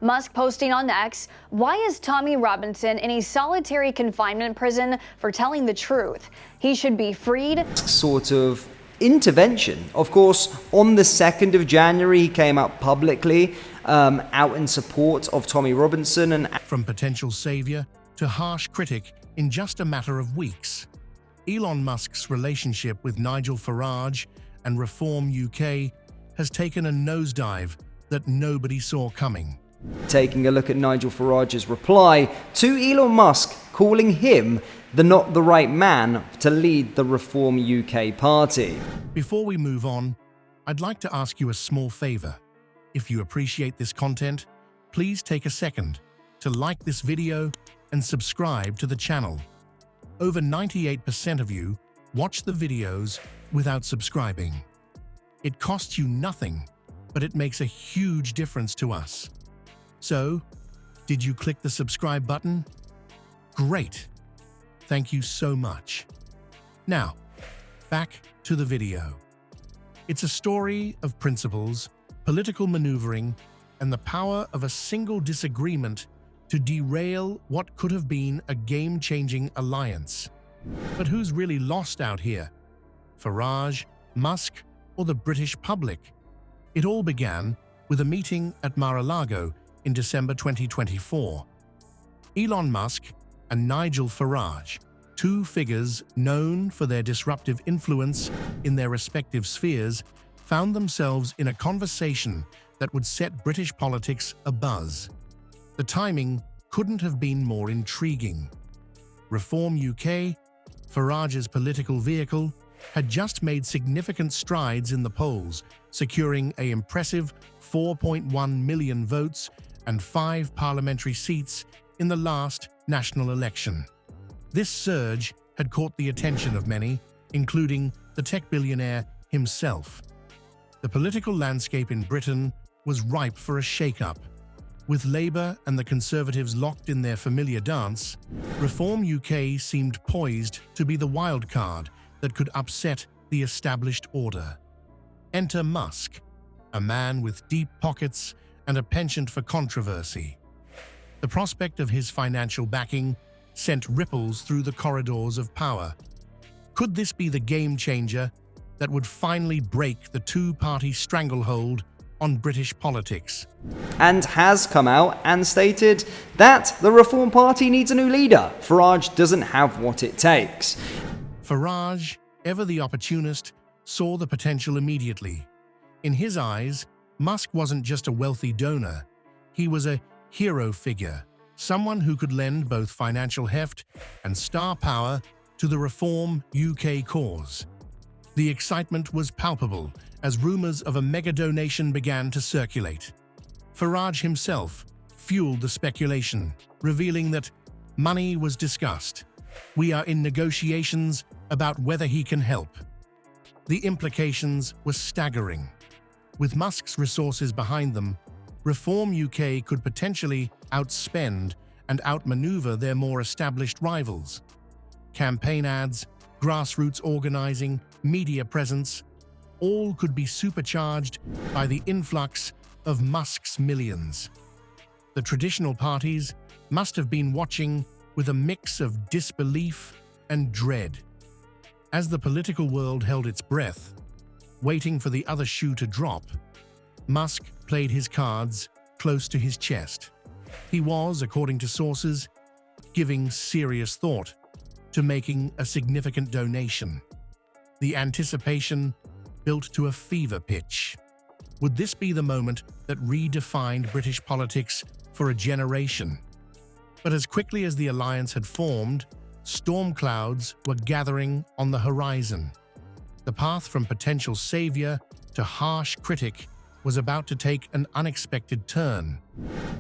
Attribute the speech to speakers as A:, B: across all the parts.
A: Musk posting on X, "Why is Tommy Robinson in a solitary confinement prison for telling the truth? He should be freed."
B: Sort of intervention. Of course, on the 2nd of January, he came out publicly out in support of Tommy Robinson. And
C: from potential savior to harsh critic in just a matter of weeks, Elon Musk's relationship with Nigel Farage and Reform UK has taken a nosedive that nobody saw coming.
B: Taking a look at Nigel Farage's reply to Elon Musk, calling him not the right man to lead the Reform UK party.
C: Before we move on, I'd like to ask you a small favor. If you appreciate this content, please take a second to like this video and subscribe to the channel. Over 98% of you watch the videos without subscribing. It costs you nothing, but it makes a huge difference to us. So, did you click the subscribe button? Great! Thank you so much. Now, back to the video. It's a story of principles, political maneuvering, and the power of a single disagreement to derail what could have been a game-changing alliance. But who's really lost out here? Farage, Musk, or the British public? It all began with a meeting at Mar-a-Lago in December 2024. Elon Musk and Nigel Farage, two figures known for their disruptive influence in their respective spheres, found themselves in a conversation that would set British politics abuzz. The timing couldn't have been more intriguing. Reform UK, Farage's political vehicle, had just made significant strides in the polls, securing an impressive 4.1 million votes and 5 parliamentary seats in the last national election. This surge had caught the attention of many, including the tech billionaire himself. The political landscape in Britain was ripe for a shake-up. With Labour and the Conservatives locked in their familiar dance, Reform UK seemed poised to be the wild card that could upset the established order. Enter Musk, a man with deep pockets and a penchant for controversy. The prospect of his financial backing sent ripples through the corridors of power. Could this be the game changer that would finally break the two-party stranglehold on British politics?
B: And has come out and stated that the Reform Party needs a new leader. Farage doesn't have what it takes.
C: Farage, ever the opportunist, saw the potential immediately. In his eyes, Musk wasn't just a wealthy donor. He was a hero figure, someone who could lend both financial heft and star power to the Reform UK cause. The excitement was palpable as rumors of a mega donation began to circulate. Farage himself fueled the speculation, revealing that money was discussed. We are in negotiations about whether he can help. The implications were staggering. With Musk's resources behind them, Reform UK could potentially outspend and outmaneuver their more established rivals. Campaign ads, grassroots organizing, media presence, all could be supercharged by the influx of Musk's millions. The traditional parties must have been watching with a mix of disbelief and dread. As the political world held its breath, waiting for the other shoe to drop, Musk played his cards close to his chest. He was, according to sources, giving serious thought to making a significant donation. The anticipation built to a fever pitch. Would this be the moment that redefined British politics for a generation? But as quickly as the alliance had formed, storm clouds were gathering on the horizon. The path from potential savior to harsh critic was about to take an unexpected turn,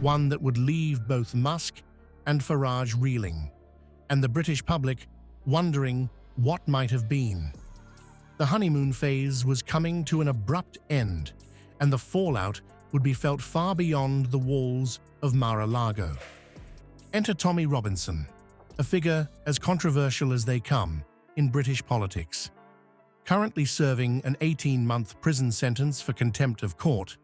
C: one that would leave both Musk and Farage reeling, and the British public wondering what might have been. The honeymoon phase was coming to an abrupt end, and the fallout would be felt far beyond the walls of Mar-a-Lago. Enter Tommy Robinson, a figure as controversial as they come in British politics. Currently serving an 18-month prison sentence for contempt of court,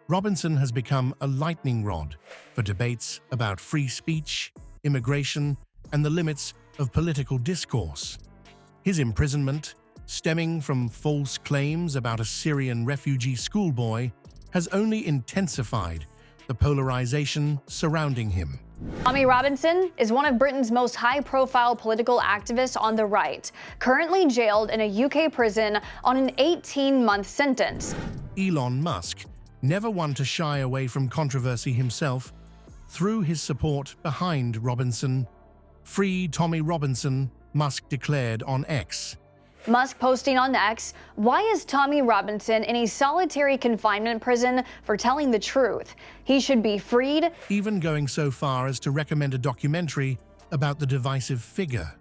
C: Robinson has become a lightning rod for debates about free speech, immigration, and the limits of political discourse. His imprisonment, stemming from false claims about a Syrian refugee schoolboy, has only intensified the polarization surrounding him.
A: Tommy Robinson is one of Britain's most high-profile political activists on the right, currently jailed in a UK prison on an 18-month sentence.
C: Elon Musk, never one to shy away from controversy himself, threw his support behind Robinson. "Free Tommy Robinson," Musk declared on X.
A: Musk posting on X, "Why is Tommy Robinson in a solitary confinement prison for telling the truth? He should be freed."
C: Even going so far as to recommend a documentary about the divisive figure.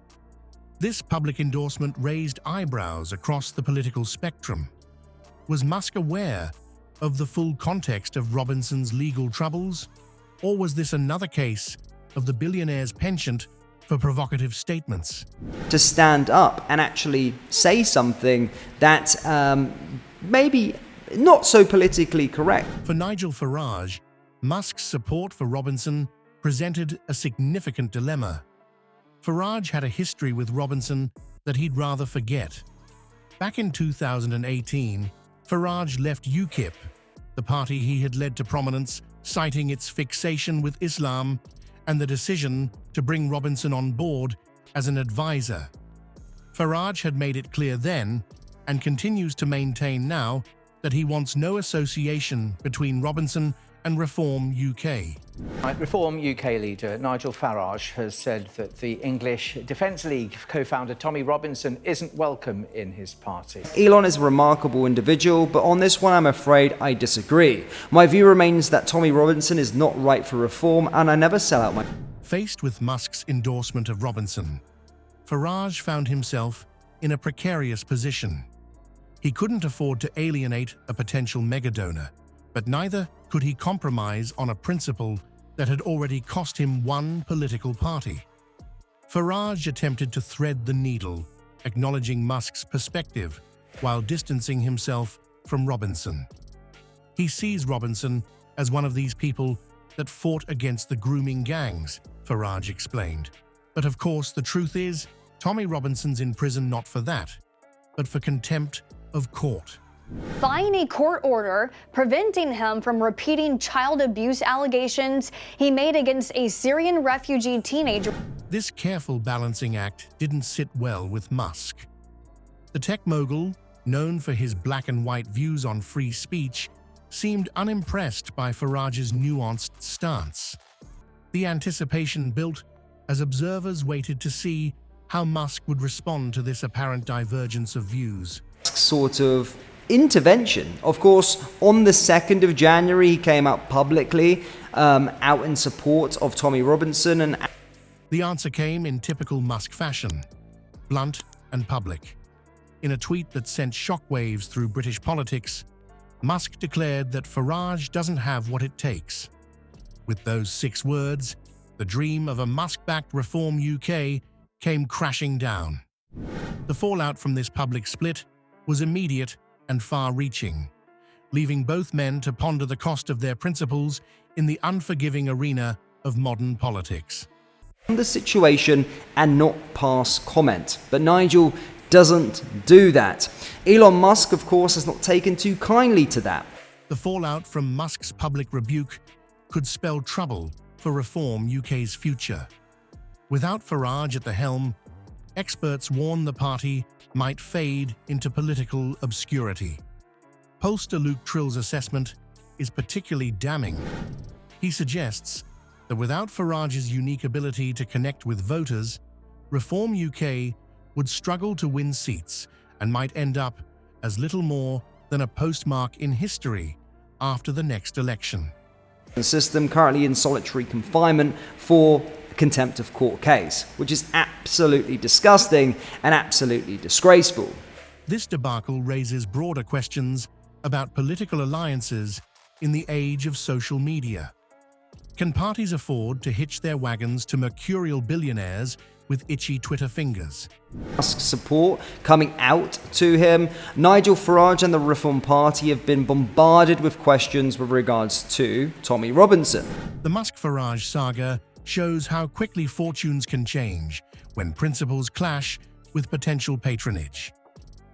C: This public endorsement raised eyebrows across the political spectrum. Was Musk aware of the full context of Robinson's legal troubles? Or was this another case of the billionaire's penchant for provocative statements?
B: To stand up and actually say something that maybe not so politically correct.
C: For Nigel Farage, Musk's support for Robinson presented a significant dilemma. Farage had a history with Robinson that he'd rather forget. Back in 2018, Farage left UKIP, the party he had led to prominence, citing its fixation with Islam and the decision to bring Robinson on board as an advisor. Farage had made it clear then, and continues to maintain now, that he wants no association between Robinson and Reform UK.
D: Reform UK leader Nigel Farage has said that the English Defence League co-founder Tommy Robinson isn't welcome in his party.
B: Elon is a remarkable individual, but on this one I'm afraid I disagree. My view remains that Tommy Robinson is not right for reform, and I never sell out my...
C: Faced with Musk's endorsement of Robinson, Farage found himself in a precarious position. He couldn't afford to alienate a potential megadonor, but neither could he compromise on a principle that had already cost him one political party. Farage attempted to thread the needle, acknowledging Musk's perspective while distancing himself from Robinson. He sees Robinson as one of these people that fought against the grooming gangs, Farage explained. But of course, the truth is, Tommy Robinson's in prison not for that, but for contempt of court.
A: Defying a court order preventing him from repeating child abuse allegations he made against a Syrian refugee teenager.
C: This careful balancing act didn't sit well with Musk. The tech mogul, known for his black and white views on free speech, seemed unimpressed by Farage's nuanced stance. The anticipation built as observers waited to see how Musk would respond to this apparent divergence of views.
B: sort of intervention. Of course, on the 2nd of January, he came out publicly out in support of Tommy Robinson. And
C: the answer came in typical Musk fashion, blunt and public. In a tweet that sent shockwaves through British politics, Musk declared that Farage doesn't have what it takes. With those 6 words, the dream of a Musk-backed Reform UK came crashing down. The fallout from this public split was immediate and far-reaching, leaving both men to ponder the cost of their principles in the unforgiving arena of modern politics.
B: the situation and not pass comment. But Nigel doesn't do that. Elon Musk, of course, has not taken too kindly to that.
C: The fallout from Musk's public rebuke could spell trouble for Reform UK's future. Without Farage at the helm, experts warn the party might fade into political obscurity. Pollster Luke Trill's assessment is particularly damning. He suggests that without Farage's unique ability to connect with voters, Reform UK would struggle to win seats and might end up as little more than a postmark in history after the next election.
B: The system currently in solitary confinement for contempt of court case, which is absolutely disgusting and absolutely disgraceful.
C: This debacle raises broader questions about political alliances in the age of social media. Can parties afford to hitch their wagons to mercurial billionaires with itchy Twitter fingers?
B: Musk's support coming out to him. Nigel Farage and the Reform Party have been bombarded with questions with regards to Tommy Robinson.
C: The Musk-Farage saga shows how quickly fortunes can change when principles clash with potential patronage.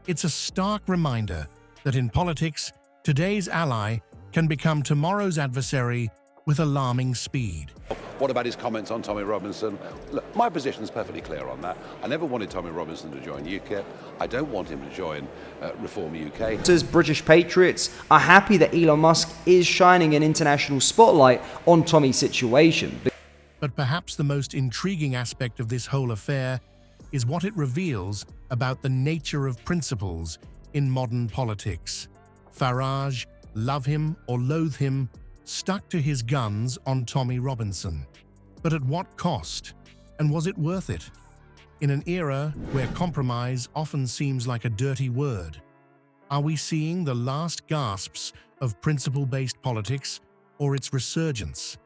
C: It's a stark reminder that in politics, today's ally can become tomorrow's adversary with alarming speed.
E: What about his comments on Tommy Robinson? Look, my position is perfectly clear on that. I never wanted Tommy Robinson to join UKIP. I don't want him to join Reform UK.
B: As British patriots are happy that Elon Musk is shining an international spotlight on Tommy's situation.
C: But perhaps the most intriguing aspect of this whole affair is what it reveals about the nature of principles in modern politics. Farage, love him or loathe him, stuck to his guns on Tommy Robinson. But at what cost? And was it worth it? In an era where compromise often seems like a dirty word, are we seeing the last gasps of principle-based politics or its resurgence?